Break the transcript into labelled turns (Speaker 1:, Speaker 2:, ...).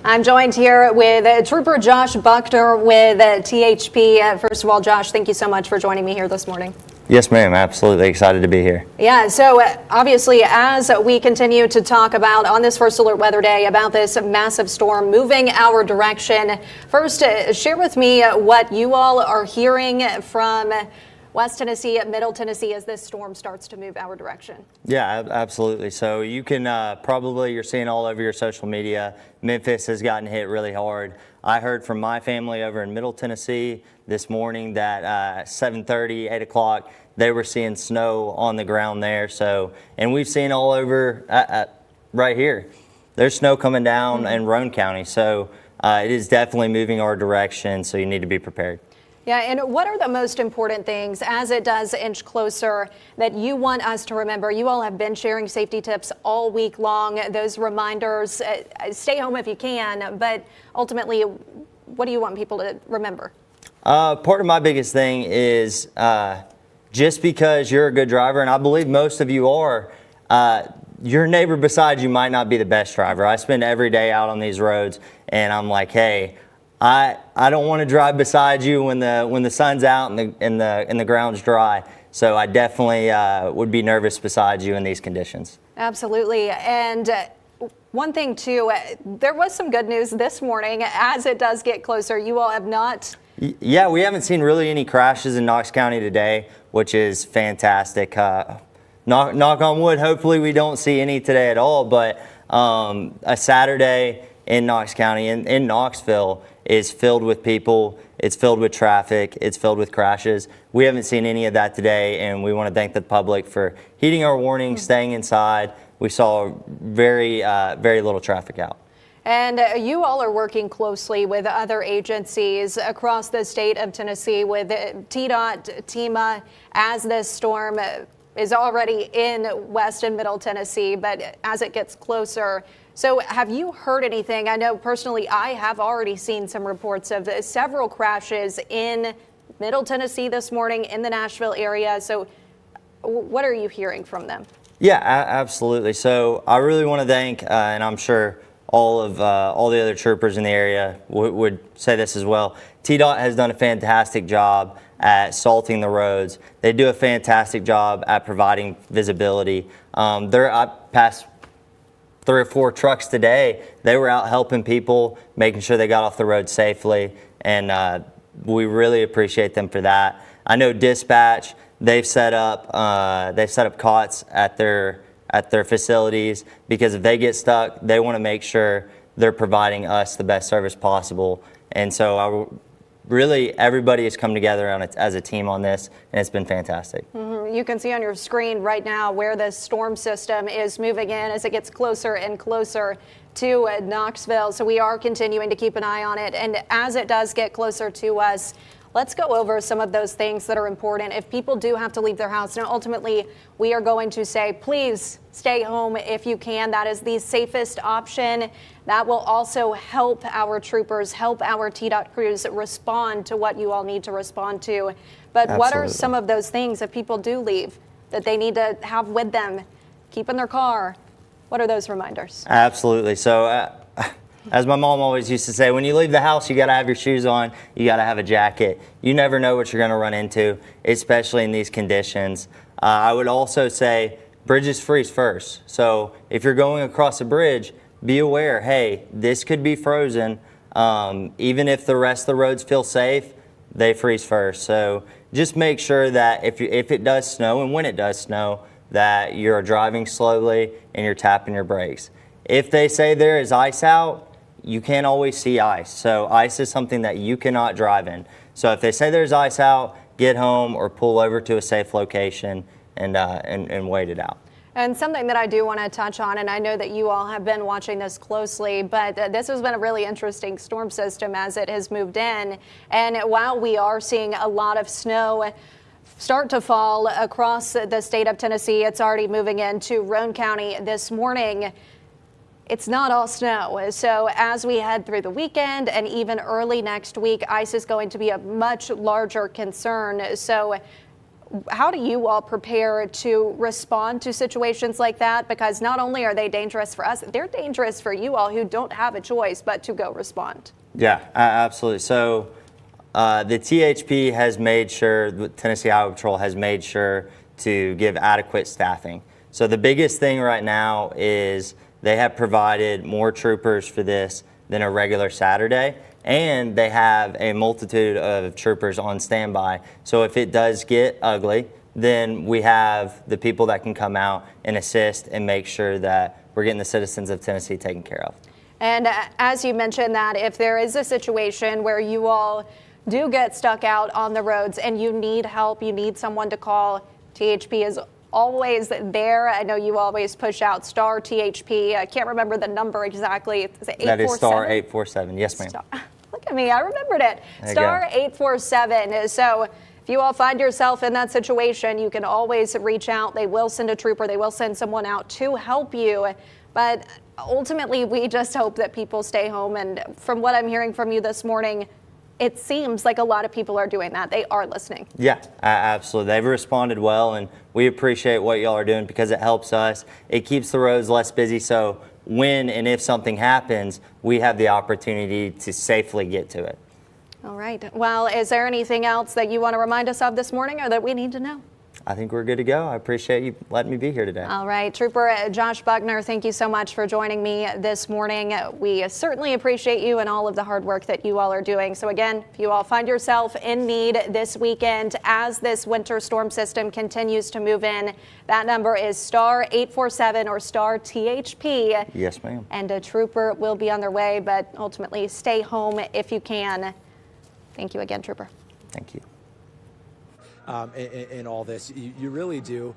Speaker 1: I'm joined here with Trooper Josh Buckner with THP. First of all, Josh, thank you so much for joining me here this morning.
Speaker 2: Yes, ma'am. Absolutely excited to be here.
Speaker 1: Yeah, so obviously, as we continue to talk about on this First Alert Weather Day about this massive storm moving our direction, first, share with me what you all are hearing from West Tennessee, Middle Tennessee, as this storm starts to move our direction.
Speaker 2: Yeah, absolutely. So you can you're seeing all over your social media, Memphis has gotten hit really hard. I heard from my family over in Middle Tennessee this morning that 7:30, 8 o'clock, they were seeing snow on the ground there. So, and we've seen all over right here. There's snow coming down in Roane County. So it is definitely moving our direction. So you need to be prepared.
Speaker 1: Yeah, and what are the most important things as it does inch closer that you want us to remember? You all have been sharing safety tips all week long, those reminders, stay home if you can, but ultimately, what do you want people to remember?
Speaker 2: Part of my biggest thing is just because you're a good driver, and I believe most of you are, your neighbor beside you might not be the best driver. I spend every day out on these roads, and I'm like, hey, I don't want to drive beside you when the sun's out and the ground's dry. So I definitely would be nervous beside you in these conditions.
Speaker 1: Absolutely. And one thing too, there was some good news this morning as it does get closer. You all have not.
Speaker 2: Yeah, we haven't seen really any crashes in Knox County today, which is fantastic. Knock on wood, hopefully we don't see any today at all. But a Saturday in Knox County, in Knoxville, is filled with people, it's filled with traffic, it's filled with crashes. We haven't seen any of that today, and we want to thank the public for heeding our warnings, staying inside. We saw very little traffic out.
Speaker 1: And you all are working closely with other agencies across the state of Tennessee with TDOT, TEMA, as this storm is already in West and Middle Tennessee, but as it gets closer. So have you heard anything? I know personally I have already seen some reports of several crashes in Middle Tennessee this morning in the Nashville area. So what are you hearing from them?
Speaker 2: Yeah, absolutely. So I really want to thank, and I'm sure all the other troopers in the area would say this as well. TDOT has done a fantastic job at salting the roads. They do a fantastic job at providing visibility. I passed 3 or 4 trucks today. They were out helping people, making sure they got off the road safely, and we really appreciate them for that. I know dispatch, they've set up cots at their facilities, because if they get stuck, they want to make sure they're providing us the best service possible. And so really everybody has come together as a team on this, and it's been fantastic.
Speaker 1: You can see on your screen right now where this storm system is moving in as it gets closer and closer to Knoxville. So we are continuing to keep an eye on it. And as it does get closer to us, let's go over some of those things that are important. If people do have to leave their house, now ultimately we are going to say, please stay home if you can. That is the safest option. That will also help our troopers, help our TDOT crews respond to what you all need to respond to. But
Speaker 2: Absolutely.
Speaker 1: What are some of those things if people do leave that they need to have with them, keep in their car? What are those reminders?
Speaker 2: Absolutely. So as my mom always used to say, when you leave the house, you got to have your shoes on, you got to have a jacket. You never know what you're going to run into, especially in these conditions. I would also say bridges freeze first. So if you're going across a bridge, be aware, hey, this could be frozen. Even if the rest of the roads feel safe, they freeze first. So just make sure that if it does snow, and when it does snow, that you're driving slowly and you're tapping your brakes. If they say there is ice out, you can't always see ice. So ice is something that you cannot drive in. So if they say there's ice out, get home or pull over to a safe location and wait it out.
Speaker 1: And something that I do want to touch on, and I know that you all have been watching this closely, but this has been a really interesting storm system as it has moved in. And while we are seeing a lot of snow start to fall across the state of Tennessee, it's already moving into Roane County this morning. It's not all snow. So as we head through the weekend and even early next week, ice is going to be a much larger concern. So how do you all prepare to respond to situations like that? Because not only are they dangerous for us, they're dangerous for you all who don't have a choice but to go respond.
Speaker 2: Yeah, absolutely. So the THP has made sure, the Tennessee Highway Patrol has made sure to give adequate staffing. So the biggest thing right now is they have provided more troopers for this than a regular Saturday, and they have a multitude of troopers on standby. So if it does get ugly, then we have the people that can come out and assist and make sure that we're getting the citizens of Tennessee taken care of. And
Speaker 1: as you mentioned that if there is a situation where you all do get stuck out on the roads and you need help, you need someone to call, THP is always there. I know you always push out star THP. I can't remember the number exactly. Is it 847?
Speaker 2: That is star 847. Yes, ma'am.
Speaker 1: Look at me. I remembered it. Star 847. So if you all find yourself in that situation, you can always reach out. They will send a trooper. They will send someone out to help you. But ultimately, we just hope that people stay home. And from what I'm hearing from you this morning, it seems like a lot of people are doing that. They are listening.
Speaker 2: Yeah, absolutely. They've responded well, and we appreciate what y'all are doing because it helps us. It keeps the roads less busy, so when and if something happens, we have the opportunity to safely get to it.
Speaker 1: All right. Well, is there anything else that you want to remind us of this morning or that we need to know?
Speaker 2: I think we're good to go. I appreciate you letting me be here today.
Speaker 1: All right. Trooper Josh Buckner, thank you so much for joining me this morning. We certainly appreciate you and all of the hard work that you all are doing. So again, if you all find yourself in need this weekend as this winter storm system continues to move in, that number is star 847 or star THP.
Speaker 2: Yes, ma'am.
Speaker 1: And a trooper will be on their way, but ultimately stay home if you can. Thank you again, Trooper.
Speaker 2: Thank you.
Speaker 3: In all this, you really do.